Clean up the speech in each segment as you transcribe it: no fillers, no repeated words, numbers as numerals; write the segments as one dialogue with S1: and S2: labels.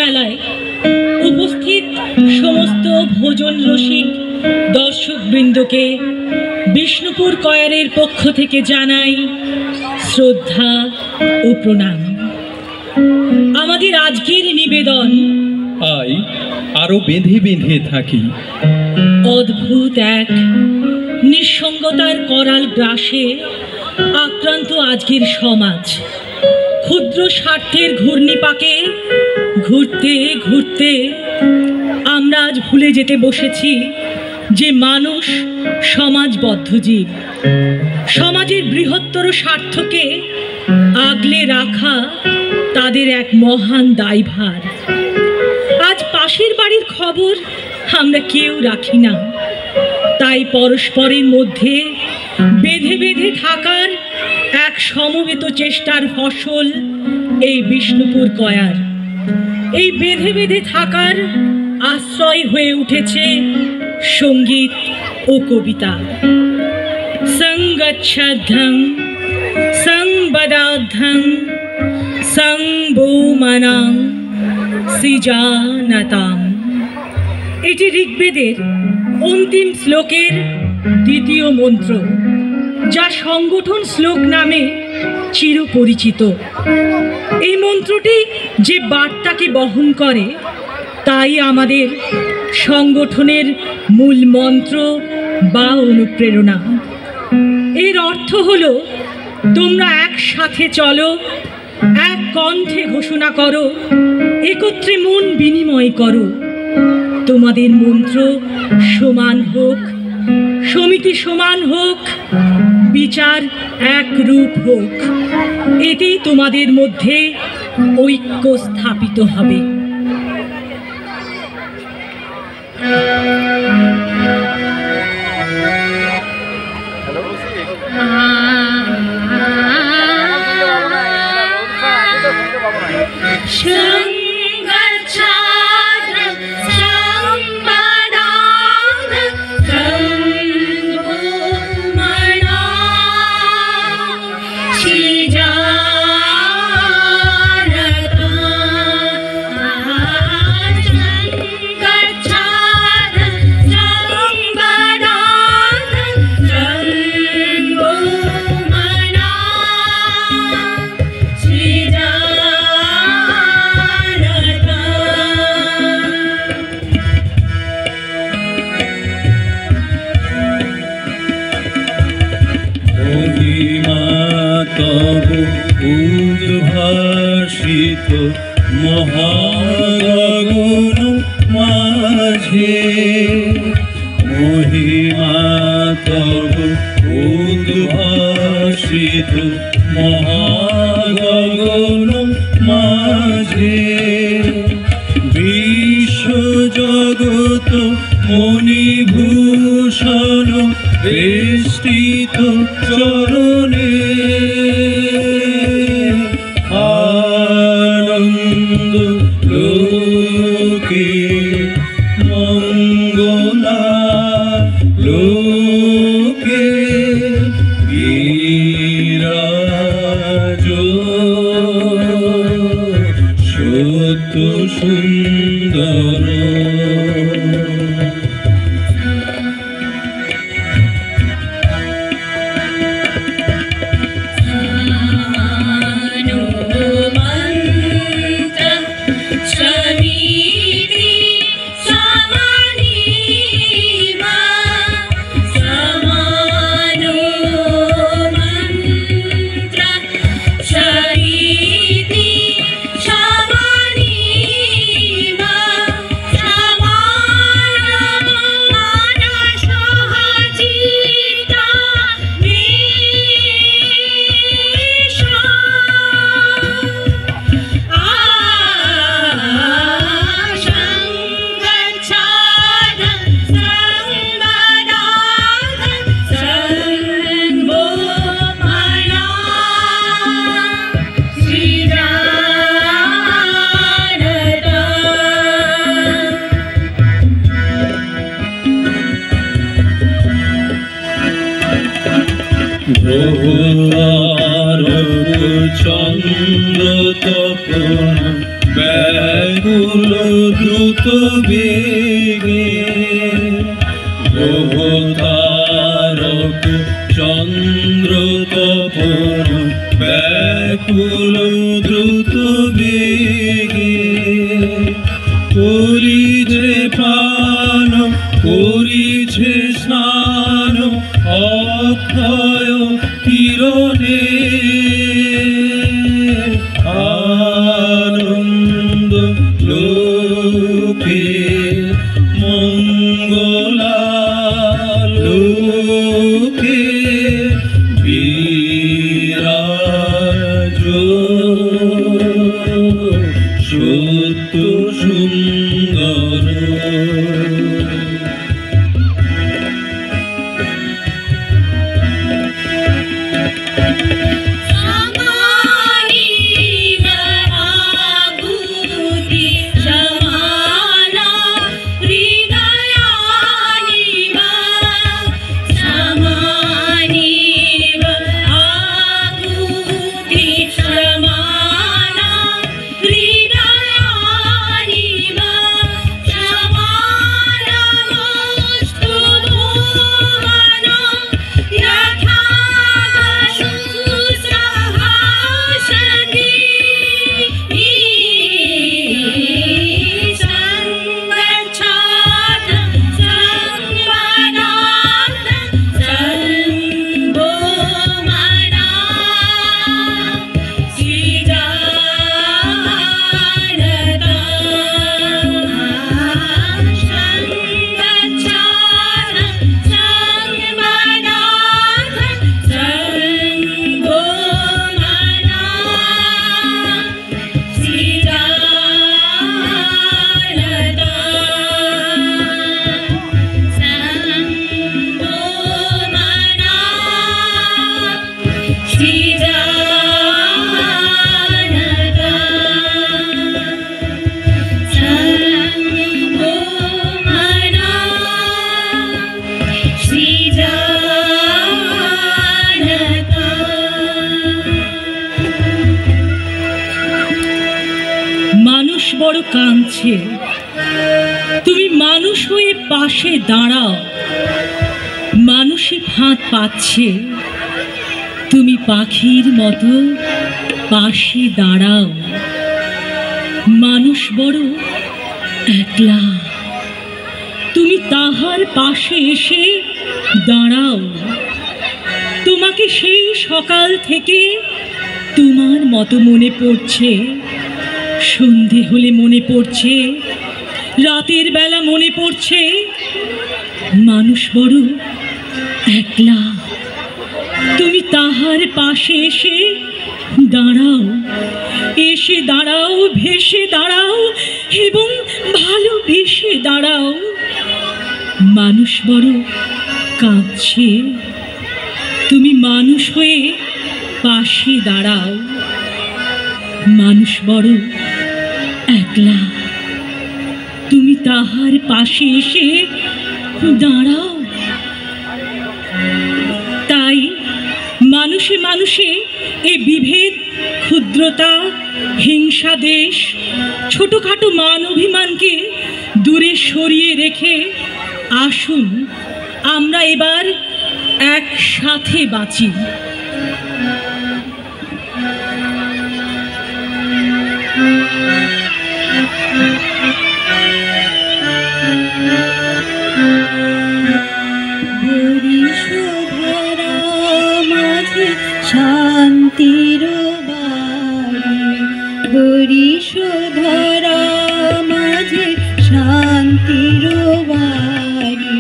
S1: বেলায় উপস্থিত সমস্ত ভোজন রসিক দর্শকবৃন্দকে বিষ্ণুপুর কয়ারের পক্ষ থেকে জানাই শ্রদ্ধা ও প্রণাম। আমাদের আজকের নিবেদন
S2: আই আরো বেঁধে বেঁধে থাকি।
S1: অদ্ভুত এক নিঃসঙ্গতার করাল গ্রাসে আক্রান্ত আজকের সমাজ। ক্ষুদ্র স্বার্থের ঘূর্ণিপাকে ঘুরতে ঘুরতে আমরা আজ ভুলে যেতে বসেছি যে মানুষ সমাজবদ্ধ জীব। সমাজের বৃহত্তর স্বার্থকে আগলে রাখা তাদের এক মহান দায়ভার। আজ পাশের বাড়ির খবর আমরা কেউ রাখি না, তাই পরস্পরের মধ্যে বেঁধে বেঁধে থাকার এক সমবেত চেষ্টার ফসল এই বিষ্ণুপুর কয়ার। এই বেঁধে বেঁধে থাকার আশ্রয় হয়ে উঠেছে সঙ্গীত ও কবিতা। সঙ্গচ্ছদ্ধং সংবদাদ্ধং সংবুমনাং সৃজানতাম। এটি ঋগ্বেদের অন্তিম শ্লোকের দ্বিতীয় মন্ত্র, যা সংগঠন শ্লোক নামে চিরপরিচিত। এই মন্ত্রটি যে বার্তাকে বহন করে তাই আমাদের সংগঠনের মূল মন্ত্র বা অনুপ্রেরণা। এর অর্থ হলো, তোমরা একসাথে চলো, এক কণ্ঠে ঘোষণা করো, একত্রে মন বিনিময় করো। তোমাদের মন্ত্র সমান হোক, সমিতি সমান হোক, বিচার একরূপ হোক। এতেই তোমাদের মধ্যে ঐক্য স্থাপিত হবে।
S3: উদ্ভাসিত মহাগগন মাঝে মহিমা তব উদ্ভাসিত মহাগগন মাঝে বিশ্বজগৎ মণিভূষণ বেষ্টিত চরণে আনন্দ লোকে মঙ্গলা লোকে বিরাজ সত্য সুন্দর চন্দ্র তপন ব্যাকুল দ্রুত বেগে গ্রহ তারক চন্দ্র তপন ব্যাকুল দ্রুত বেগে করিছে পান করিছে স্নান অক্ষয় কিরণে আনন্দ লোকে মঙ্গলা লোকে বিরাজ সত্য সুন্দর
S1: মানুষ বড় কাঁদছে, তুমি মানুষ হয়ে পাশে দাঁড়াও। মানুষই ফাঁদ পাচ্ছে, তুমি পাখির মতো পাশে দাঁড়াও। মানুষ বড় একলা, তুমি তাহার পাশে এসে দাঁড়াও। তোমাকে সেই সকাল থেকে তোমার মতো মনে পড়ছে, সন্ধে হলে মনে পড়ছে, রাতের বেলা মনে পড়ছে। মানুষ বড় একলা, তুমি তাহার পাশে এসে দাঁড়াও। এসে দাঁড়াও, ভেসে দাঁড়াও এবং ভালোবেসে দাঁড়াও। মানুষ বড় কাঁদছে, তুমি মানুষ হয়ে পাশে দাঁড়াও। মানুষ বড় একলা, তুমি তাহার পাশে এসে দাঁড়াও। তাই মানুষে মানুষে এ বিভেদ, ক্ষুদ্রতা, হিংসা, দেশ, ছোটখাটো মান অভিমানকে দূরে সরিয়ে রেখে আসুন আমরা এবার একসাথে বাঁচি।
S4: শান্তির বাড়ি বরিশোধরা মাঝে শান্তির বাড়ি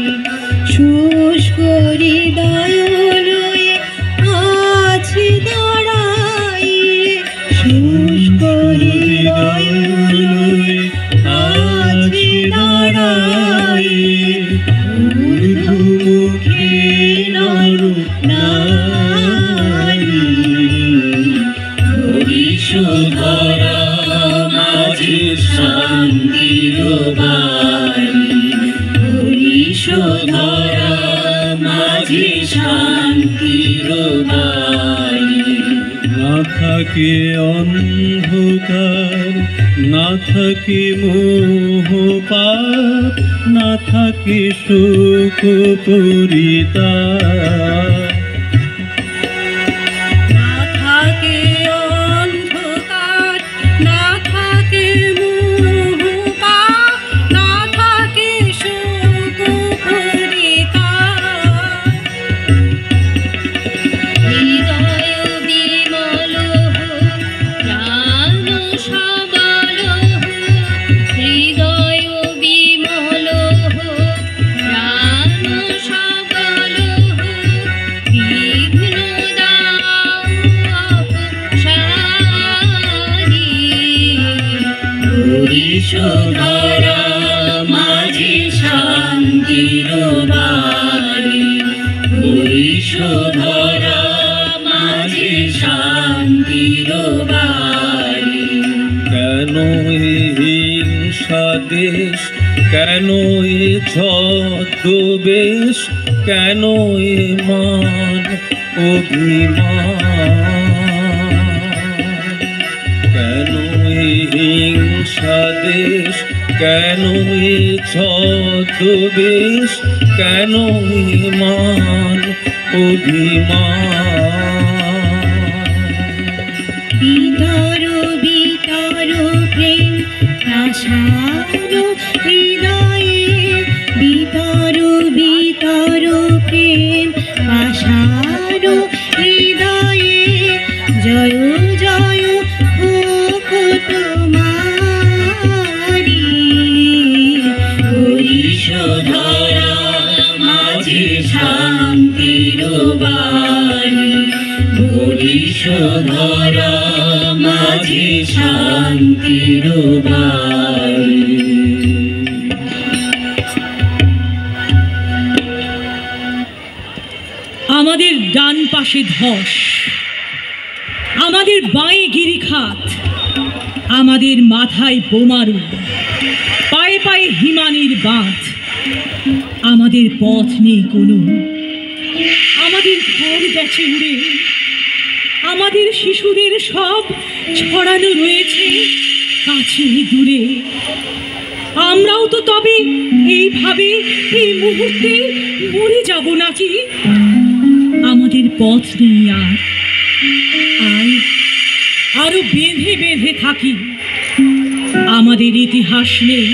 S4: শুষ্ক হৃদয় লয়ে আছে দাঁড়াই শুষ্ক হৃদয় লয়ে আছে দাঁড়াই ঊর্ধ্বমুখী নর নারী বরিশোধরা মাঝে শান্তির বাড়ি বরিশোধরা মাঝে শান্তির বাড়ি
S3: না থাকে অন্ধকার না থাকে মোহ পাপ, না থাকে সুখ পরিতাপ।
S4: না থাকে অন্ধকার, না থাকে মোহ পাপ, না থাকে সুখ পরিতাপ। হৃদয় বিমল হোক, প্রাণ সবল হোক, হৃদয় বিমল হোক, প্রাণ সবল হোক, বিঘ্ন দাও সারি। হরিশোধরা মাঝে শান্তির বাড়ি, হরিশোধরা মাঝে শান্তির বাড়ি।
S3: কেন এ হিংসা দেশ, কেন এ ছদ্মবেশ, কেন এ মান অভিমান। কেন এ হিংসা দেশ, কেন এ ছদ্মবেশ, কেন এ মান অভিমান।
S4: বিতর বিতর প্রেম আশার হৃদয়ে, বিতর বিতর প্রেম আশার হৃদয়ে। জয় জয় হোক তোমারি। হরিশোধরা মাঝে শান্তির বাড়ি, হরিশোধরা মাঝে শান্তির বাড়ি।
S1: আমাদের ডান পাশে ধস, আমাদের বাঁয়ে গিরিখাত, আমাদের মাথায় বোমারু, পায়ে পায়ে হিমানির বাঁধ। আমাদের পথ নেই কোনো, আমাদের ঘর গেছে উড়ে, আমাদের শিশুদের সব ছড়ানো রয়েছে কাছে দূরে। আমরাও তো তবে এইভাবে এই মুহূর্তে মরে যাব নাকি? আমাদের পথ নেই আর, আয় আরো বেঁধে বেঁধে থাকি। আমাদের ইতিহাস নেই,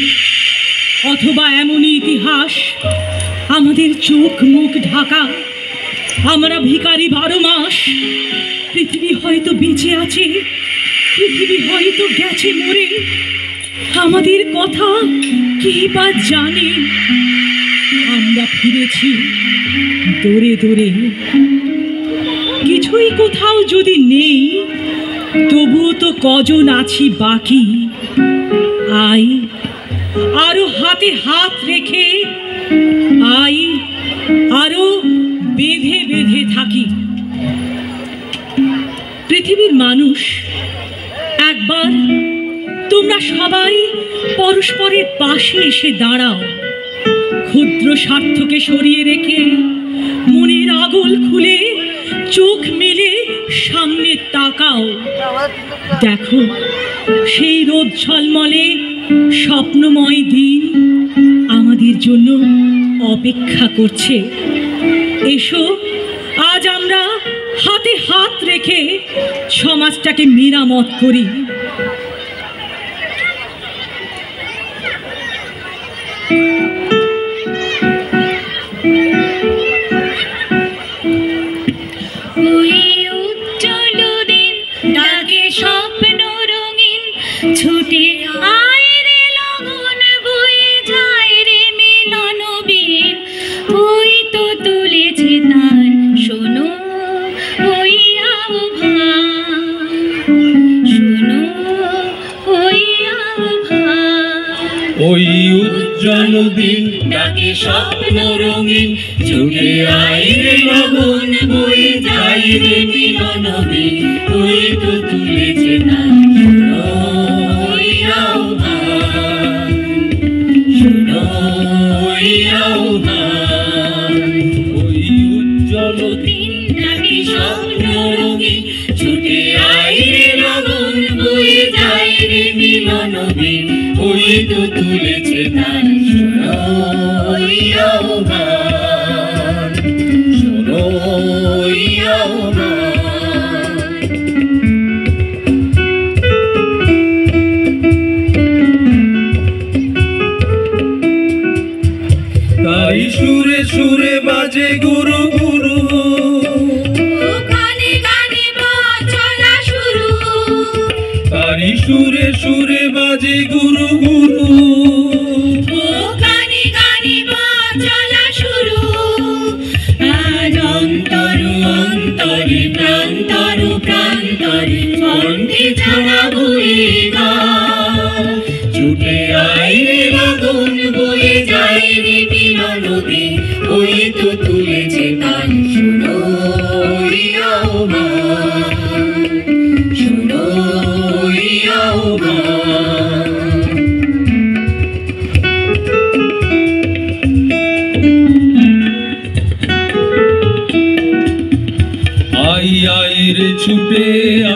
S1: অথবা এমনই ইতিহাস আমাদের চোখ মুখ ঢাকা। আমরা ভিখারি 12 মাস। পৃথিবী হয়তো বেঁচে আছে, পৃথিবী হয়তো গেছে মরে। আমাদের কথা কে বা জানে? আমরা ফিরেছি দৌড়ে দৌড়ে। কিছুই কোথাও যদি নেই, তবুও তো কজন আছি বাকি। আই আরো হাতে হাত রেখে, আই আরো বেঁধে বেঁধে থাকি। পৃথিবীর মানুষ, একবার তোমরা সবাই পরস্পরের পাশে এসে দাঁড়াও। ক্ষুদ্র স্বার্থকে সরিয়ে রেখে মনের আগল খুলে চোখ মেলে সামনে তাকাও। দেখো সেই রোদ ঝলমলে স্বপ্নময় দিন আমাদের জন্য অপেক্ষা করছে। এসো আজ আমরা হাতে হাত রেখে সমাজটাকে মেরামত করি।
S4: ওই উজ্জ্বল দিন ডাকে স্বপ্ন রঙিন, ছুটে আয় রে লগন বয়ে যায় রে মিলন বিন। ওই তো তুলেছে তার শোনো ওই আহ্বান, শোনো ওই আহ্বান।
S3: ওই উজ্জ্বল দিন
S4: ডাকে স্বপ্ন রঙিন, ছুটে আয় রে লগন বয়ে যায় রে মিলন বিন। ওই তো তুলেছে তার শোনো ওই আহ্বান, শোনো ওই আহ্বান।
S3: ওই উজ্জ্বল
S4: দিন ডাকে স্বপ্ন রঙিন, ছুটে আয় রে লগন বয়ে যায় রে মিলন নবীন ওই তো তুলেছে তার শোনো ওই আহ্বান শোনো ওই আহ্বান
S3: তাই সুরে সুরে বাজে গুরু গুরু
S4: গানে গানে চলা শুরু
S3: তাই সুরে সুরে বাজে গুরু গুরু
S4: গানে গানে চলা শুরু আজ অন্তরু অন্তরে প্রান্তরু প্রান্তরে কণ্ঠে ছড়াবো এই গান ছুটে আয় রে লগন বয়ে যায় রে মিলনদী ওই তো তুলেছে তার শোনো ওই আহ্বান শোনো ওই আহ্বান
S3: আই আই রে ছুটে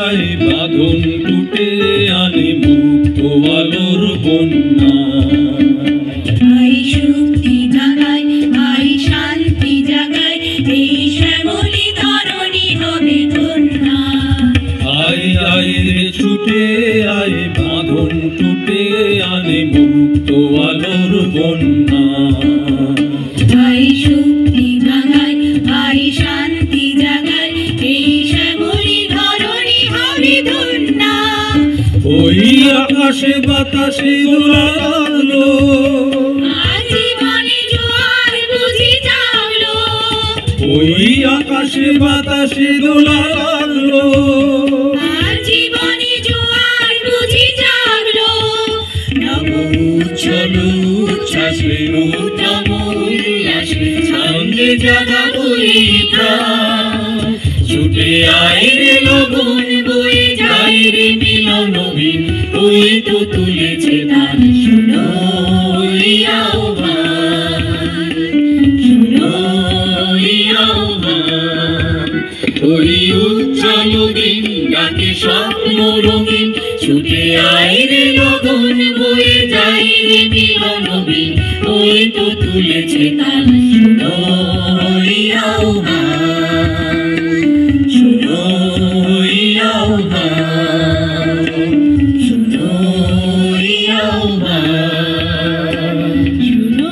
S3: আয় বাঁধন টুটে আনে মুক্ত আলোর বন্যা
S4: আই শক্তি জাগায় আই শান্তি জাগায় এই শ্যামলী ধরণী হবে ধন্যা
S3: আই আই রে ছুটে আয় বাঁধন টুটে আনে মুক্ত আলোর বন্যা
S4: আই শক্তি জাগায় আই শান্তি জাগায় এই শ্যামলী ধরণী হবে ধন্যা
S3: ওই আকাশে বাতাসে দোলালো
S4: জীবনে জোয়ার বুঝি জাগলো
S3: ওই আকাশে বাতাসে দোলালো
S4: জীবনে জোয়ার বুঝি জাগলো নব উচ্ছল উচ্ছ্বাসে উত্তম উল্লাসে ছন্দে জাগাবো এই প্রাণ ছুটে আয় রে লগন বয়ে যায় রে মিলনবীন ওই তো তুলেছে তার শোনো ওই আহ্বান শোনো ওই আহ্বান ওই উজ্জ্বল দিন ডাকে স্বপ্ন রঙিন ছুটে আয় রে লগন বয়ে যায় রে মিলনবীন ওই তো তুলেছে তার শোনো ওই আহ্বান শোনো ওই আহ্বান শোনো ওই আহ্বান শোনো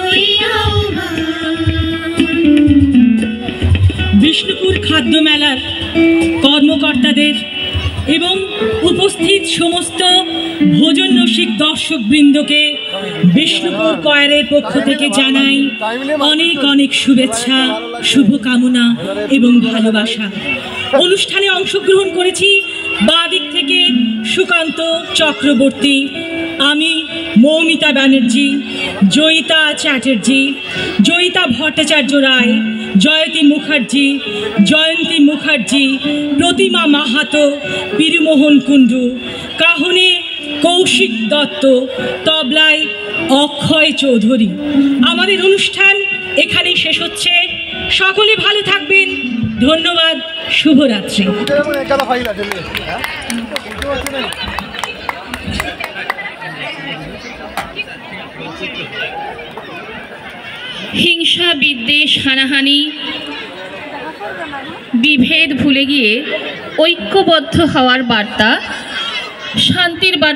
S4: ওই আহ্বান
S1: বিষ্ণুপুর খাদ্য মেলার কর্মকর্তাদের এবং উপস্থিত সমস্ত ভোজন রসিক দর্শকবৃন্দকে বিষ্ণুপুর কয়ারের পক্ষ থেকে জানাই অনেক অনেক শুভেচ্ছা, শুভকামনা এবং ভালোবাসা। অনুষ্ঠানে অংশগ্রহণ করেছি বাঁ দিক থেকে সুকান্ত চক্রবর্তী, আমি মৌমিতা ব্যানার্জি, জয়িতা চ্যাটার্জি, জয়িতা ভট্টাচার্য রায়, জয়তী মুখার্জি, জয়ন্তী মুখার্জি, প্রতিমা মাহাতো, বীরমোহন কুণ্ডু, কাহনে কৌশিক দত্ত, তবলায় অক্ষয় চৌধুরী। আমাদের অনুষ্ঠান এখানেই শেষ হচ্ছে। সকলে ভালো থাকবেন। ধন্যবাদ। শুভরাত্রি।
S5: হিংসা বিদ্বেষ হানাহানি বিভেদ ভুলে গিয়ে ঐক্যবদ্ধ হওয়ার বার্তা, শান্তির বার্তা